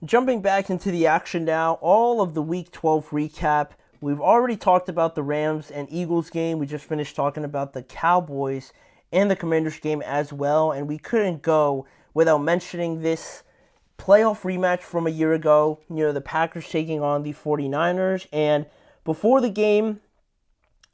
Jumping back into the action now, all of the Week 12 recap. We've already talked about the Rams and Eagles game. We just finished talking about the Cowboys and the Commanders game as well. And we couldn't go without mentioning this playoff rematch from a year ago. The Packers taking on the 49ers. And before the game,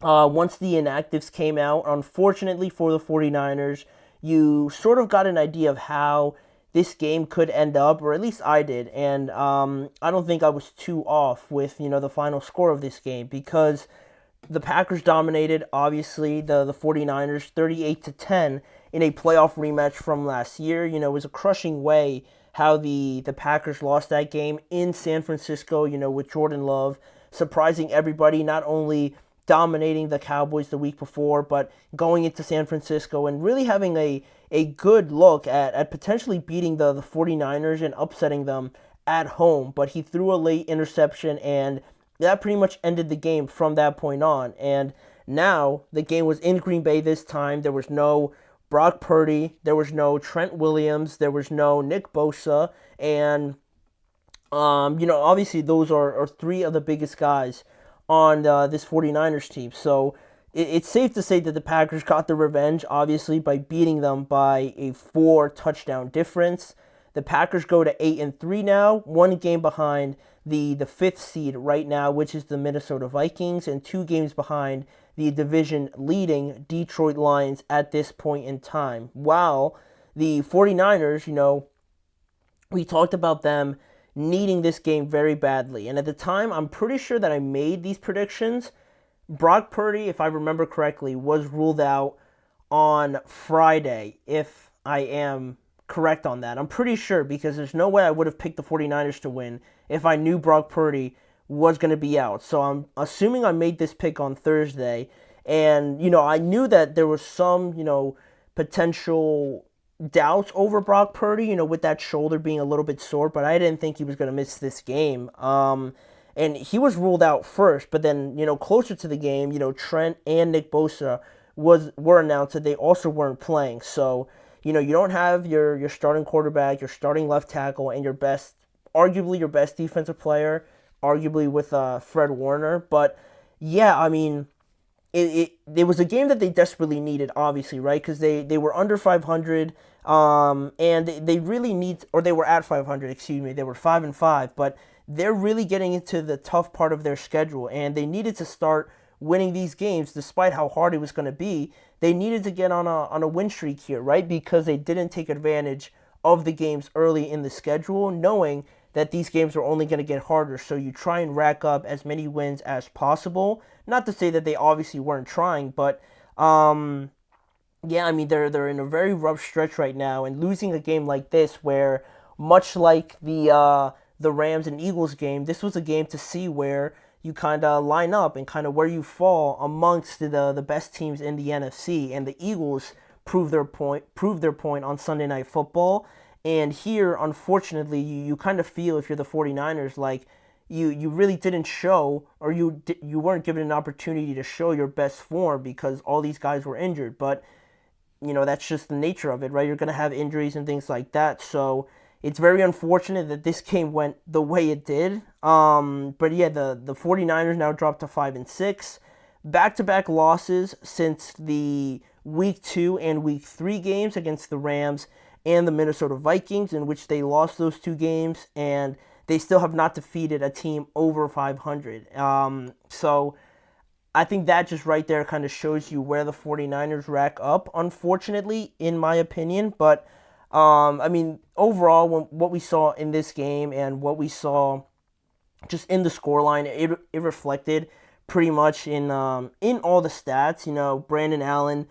once the inactives came out, unfortunately for the 49ers, you sort of got an idea of how this game could end up, or at least I did. And I don't think I was too off with, the final score of this game because the Packers dominated, obviously, the 49ers 38-10 in a playoff rematch from last year. It was a crushing way how the Packers lost that game in San Francisco, with Jordan Love surprising everybody, not only dominating the Cowboys the week before, but going into San Francisco and really having a good look at potentially beating the 49ers and upsetting them at home. But he threw a late interception, and that pretty much ended the game from that point on. And now the game was in Green Bay this time. There was no Brock Purdy, there was no Trent Williams, there was no Nick Bosa, and obviously those are three of the biggest guys on this 49ers team. So it's safe to say that the Packers got the revenge, obviously, by beating them by a 4 touchdown difference. The Packers go to 8-3 now, one game behind the fifth seed right now, which is the Minnesota Vikings, and 2 games behind the division leading Detroit Lions at this point in time. While the 49ers, we talked about them needing this game very badly. And at the time, I'm pretty sure that I made these predictions. Brock Purdy, if I remember correctly, was ruled out on Friday, if I am correct on that. I'm pretty sure because there's no way I would have picked the 49ers to win if I knew Brock Purdy was going to be out. So I'm assuming I made this pick on Thursday. And, I knew that there was some, potential doubts over Brock Purdy, with that shoulder being a little bit sore, but I didn't think he was going to miss this game. And he was ruled out first, but then, closer to the game, Trent and Nick Bosa were announced that they also weren't playing. So, you don't have your starting quarterback, your starting left tackle, and arguably your best defensive player, arguably with Fred Warner. But yeah, I mean, it was a game that they desperately needed, obviously, right? Because they were under 500, and they really need, or they were at 500, excuse me. They were 5-5, but they're really getting into the tough part of their schedule, and they needed to start winning these games, despite how hard it was going to be. They needed to get on a win streak here, right? Because they didn't take advantage of the games early in the schedule, knowing that these games are only going to get harder. So you try and rack up as many wins as possible. Not to say that they obviously weren't trying, but yeah, I mean they're in a very rough stretch right now, and losing a game like this, where much like the Rams and Eagles game, this was a game to see where you kind of line up and kind of where you fall amongst the best teams in the NFC. And the Eagles proved their point on Sunday Night Football. And here, unfortunately, you kind of feel, if you're the 49ers, like you really didn't show, or you weren't given an opportunity to show your best form because all these guys were injured. But that's just the nature of it, right? You're going to have injuries and things like that. So it's very unfortunate that this game went the way it did. But yeah, the 49ers now dropped to 5-6. Back-to-back losses since the Week 2 and Week 3 games against the Rams and the Minnesota Vikings, in which they lost those 2 games, and they still have not defeated a team over 500. So I think that just right there kind of shows you where the 49ers rack up, unfortunately, in my opinion. But, I mean, overall, what we saw in this game and what we saw just in the scoreline, it reflected pretty much in all the stats. Brandon Allen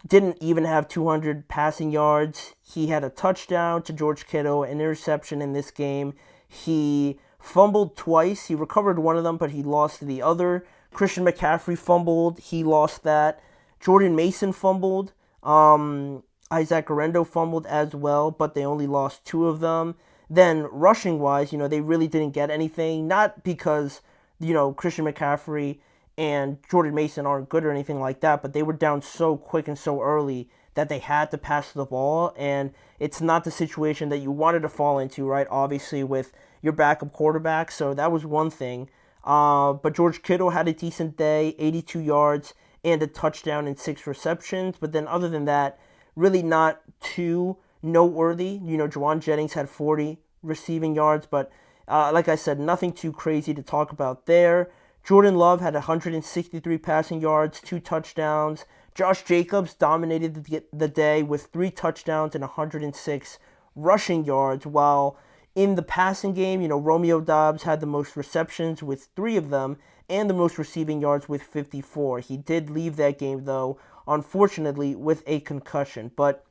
didn't even have 200 passing yards. He had a touchdown to George Kittle, an interception in this game. He fumbled twice. He recovered one of them, but he lost the other. Christian McCaffrey fumbled. He lost that. Jordan Mason fumbled. Isaac Guerrero fumbled as well, but they only lost 2 of them. Then rushing-wise, they really didn't get anything. Not because, Christian McCaffrey and Jordan Mason aren't good or anything like that, but they were down so quick and so early that they had to pass the ball, and it's not the situation that you wanted to fall into, right? Obviously, with your backup quarterback, so that was one thing. But George Kittle had a decent day, 82 yards and a touchdown and 6 receptions. But then other than that, really not too noteworthy. Juwan Jennings had 40 receiving yards, but like I said, nothing too crazy to talk about there. Jordan Love had 163 passing yards, 2 touchdowns. Josh Jacobs dominated the day with 3 touchdowns and 106 rushing yards, while in the passing game, Romeo Doubs had the most receptions with 3 of them and the most receiving yards with 54. He did leave that game, though, unfortunately, with a concussion. But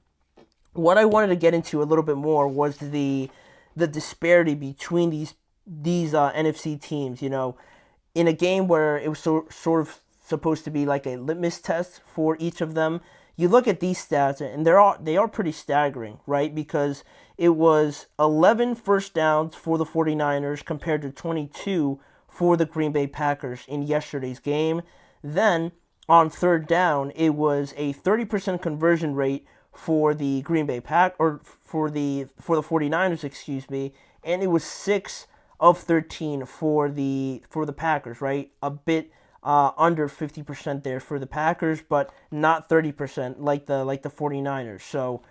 what I wanted to get into a little bit more was the disparity between these NFC teams. In a game where it was sort of supposed to be like a litmus test for each of them, you look at these stats and they are pretty staggering, right? Because it was 11 first downs for the 49ers compared to 22 for the Green Bay Packers in yesterday's game. Then on third down, it was a 30% conversion rate for the Green Bay for the 49ers, excuse me, and it was 6 of 13 for the Packers, right? A bit under 50% there for the Packers, but not 30% like the 49ers. So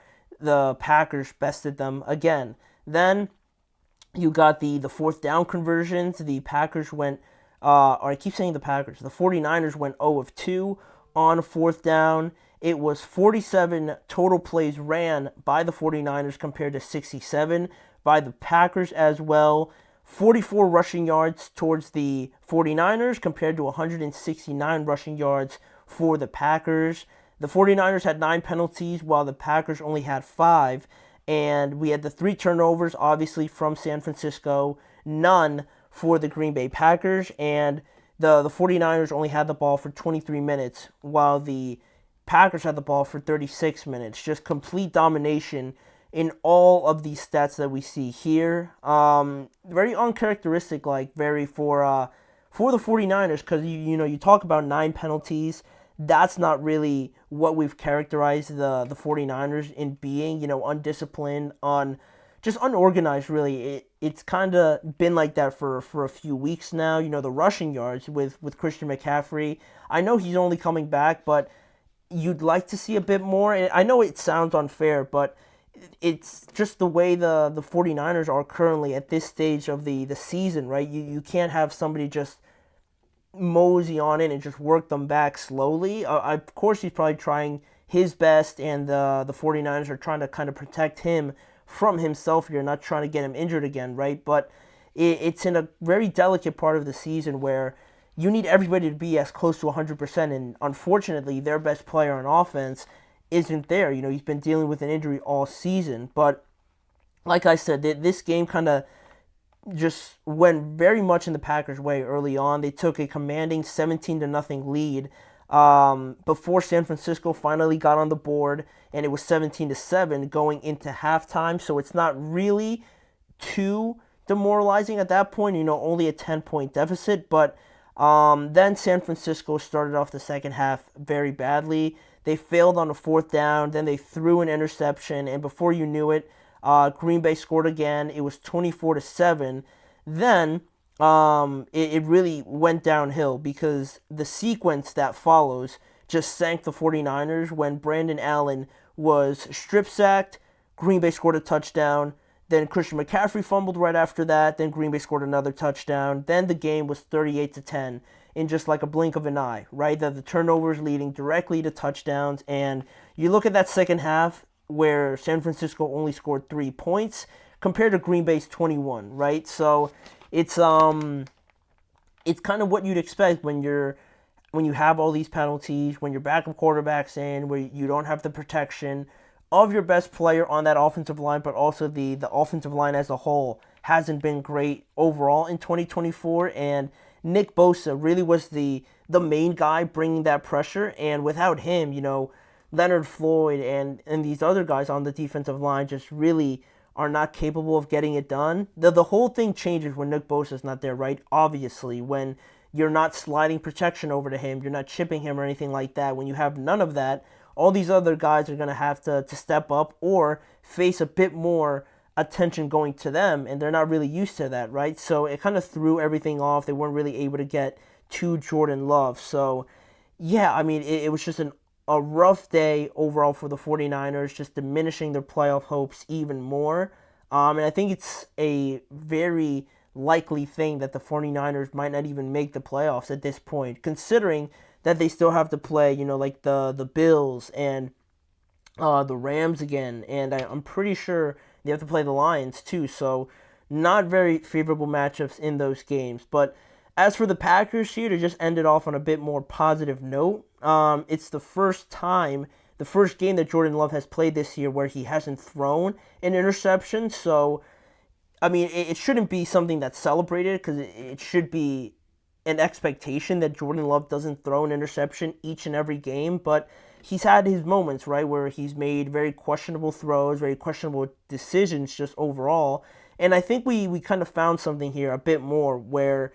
the Packers bested them again. Then you got the fourth down conversions. The Packers went, or I keep saying the Packers, the 49ers went 0 of 2 on fourth down. It was 47 total plays ran by the 49ers compared to 67 by the Packers as well. 44 rushing yards towards the 49ers compared to 169 rushing yards for the Packers. The 49ers had 9 penalties while the Packers only had 5. And we had the 3 turnovers, obviously, from San Francisco. None for the Green Bay Packers. And the 49ers only had the ball for 23 minutes while the Packers had the ball for 36 minutes. Just complete domination in all of these stats that we see here. Very uncharacteristic, for the 49ers, because you talk about 9 penalties. That's not really what we've characterized the 49ers in being, undisciplined, just unorganized, really. It's kind of been like that for a few weeks now. The rushing yards with Christian McCaffrey. I know he's only coming back, but you'd like to see a bit more. And I know it sounds unfair, but it's just the way the 49ers are currently at this stage of the season, right? You can't have somebody just mosey on in and just work them back slowly. Of course, he's probably trying his best, and the 49ers are trying to kind of protect him from himself here, not trying to get him injured again, right? But it's in a very delicate part of the season where you need everybody to be as close to 100%, and unfortunately, their best player on offense isn't there. He's been dealing with an injury all season. But like I said, this game kind of just went very much in the Packers' way early on. They took a commanding 17-0 lead before San Francisco finally got on the board, and it was 17-7 going into halftime. So it's not really too demoralizing at that point. Only a 10-point deficit, but then San Francisco started off the second half very badly. They failed on a fourth down, then they threw an interception, and before you knew it, Green Bay scored again. It was 24-7. Then it really went downhill because the sequence that follows just sank the 49ers when Brandon Allen was strip sacked. Green Bay scored a touchdown. Then Christian McCaffrey fumbled right after that. Then Green Bay scored another touchdown. Then the game was 38-10 in just like a blink of an eye, right? The turnovers leading directly to touchdowns. And you look at that second half where San Francisco only scored 3 points compared to Green Bay's 21, right? So it's kind of what you'd expect when you have all these penalties, when your backup quarterback's in, where you don't have the protection of your best player on that offensive line, but also the offensive line as a whole hasn't been great overall in 2024. And Nick Bosa really was the main guy bringing that pressure, and without him, Leonard Floyd and these other guys on the defensive line just really are not capable of getting it done. The whole thing changes when Nick Bosa's not there, right? Obviously, when you're not sliding protection over to him, you're not chipping him or anything like that. When you have none of that, all these other guys are going to have to step up or face a bit more attention going to them, and they're not really used to that, right? So it kind of threw everything off. They weren't really able to get to Jordan Love. So, yeah, I mean, it was just a rough day overall for the 49ers, just diminishing their playoff hopes even more. And I think it's a very likely thing that the 49ers might not even make the playoffs at this point, considering that they still have to play, like the Bills and the Rams again. And I'm pretty sure they have to play the Lions too. So not very favorable matchups in those games. But as for the Packers here, to just end it off on a bit more positive note, it's the first game that Jordan Love has played this year where he hasn't thrown an interception. So, I mean, it shouldn't be something that's celebrated because it should be an expectation that Jordan Love doesn't throw an interception each and every game. But he's had his moments, right, where he's made very questionable throws, very questionable decisions just overall. And I think we kind of found something here a bit more where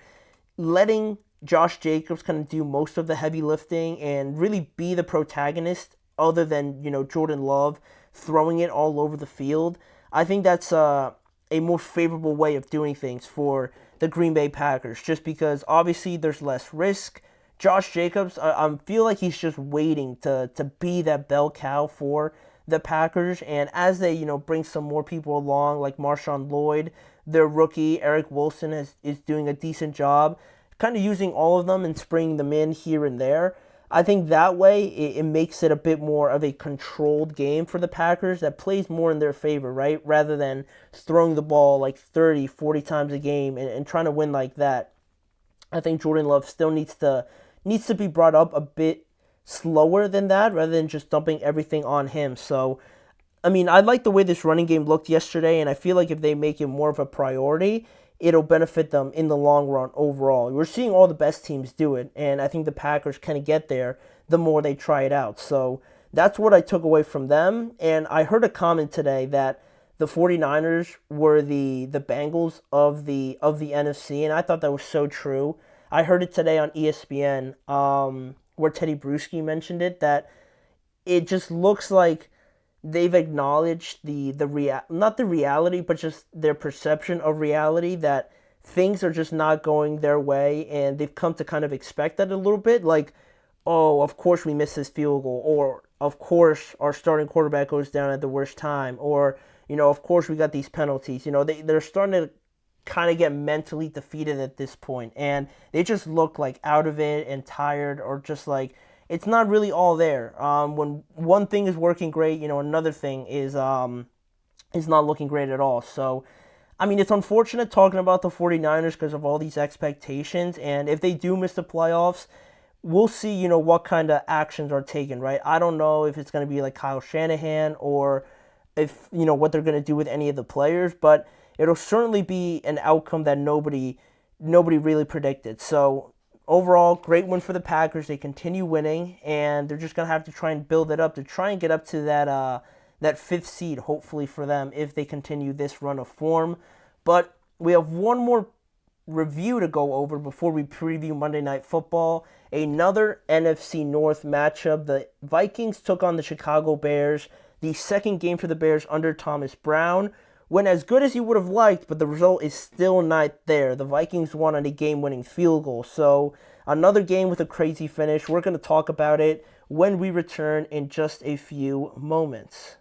letting Josh Jacobs kind of do most of the heavy lifting and really be the protagonist other than, Jordan Love throwing it all over the field. I think that's a more favorable way of doing things for the Green Bay Packers, just because obviously there's less risk. Josh Jacobs, I feel like he's just waiting to be that bell cow for the Packers, and as they, bring some more people along, like Marshawn Lloyd, their rookie, Eric Wilson is doing a decent job, kind of using all of them and springing them in here and there. I think that way it makes it a bit more of a controlled game for the Packers that plays more in their favor, right? Rather than throwing the ball like 30, 40 times a game and trying to win like that. I think Jordan Love still needs to be brought up a bit slower than that rather than just dumping everything on him. So, I mean, I like the way this running game looked yesterday, and I feel like if they make it more of a priority, it'll benefit them in the long run overall. We're seeing all the best teams do it, and I think the Packers kind of get there the more they try it out. So that's what I took away from them. And I heard a comment today that the 49ers were the Bengals of the NFC, and I thought that was so true. I heard it today on ESPN, where Teddy Bruschi mentioned it, that it just looks like they've acknowledged not the reality, but just their perception of reality, that things are just not going their way, and they've come to kind of expect that a little bit. Like, oh, of course we missed this field goal, or of course our starting quarterback goes down at the worst time, or, of course we got these penalties. They're starting to kind of get mentally defeated at this point, and they just look like out of it and tired, or just like it's not really all there. When one thing is working great, another thing is not looking great at all. So, I mean, it's unfortunate talking about the 49ers because of all these expectations, and if they do miss the playoffs, we'll see, what kind of actions are taken, right? I don't know if it's going to be like Kyle Shanahan or if, what they're going to do with any of the players, but it'll certainly be an outcome that nobody really predicted. So, overall, great win for the Packers. They continue winning, and they're just going to have to try and build it up to try and get up to that fifth seed, hopefully, for them if they continue this run of form. But we have one more review to go over before we preview Monday Night Football. Another NFC North matchup. The Vikings took on the Chicago Bears. The second game for the Bears under Thomas Brown went as good as you would have liked, but the result is still not there. The Vikings won on a game-winning field goal. So another game with a crazy finish. We're going to talk about it when we return in just a few moments.